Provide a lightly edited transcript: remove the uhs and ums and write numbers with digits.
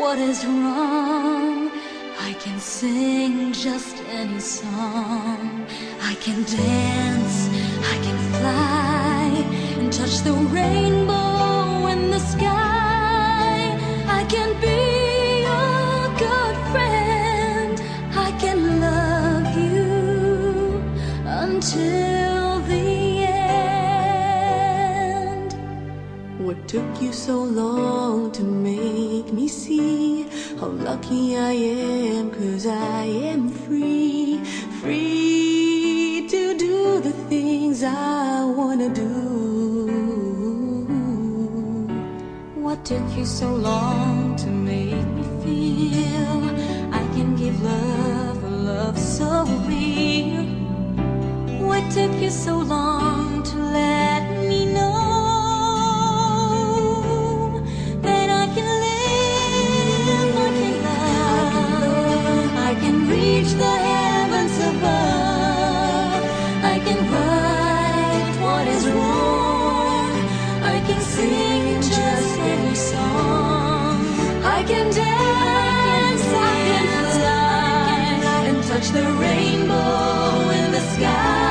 what is wrong. I can sing just any song. I can dance, I can fly, and touch the rainbow in the sky. I can be a good friend. I can love you until the end. What took you so long to make me see how lucky I am? 'Cause I am free, free to do the things I wanna do. What took you so long to make me feel I can give love, a love so real? What took you so long to let me know that I can live, I can love, I can reach the heavens above, I can right what is wrong, I can sing just any song, I can dance, I can fly, and touch the rainbow in the sky.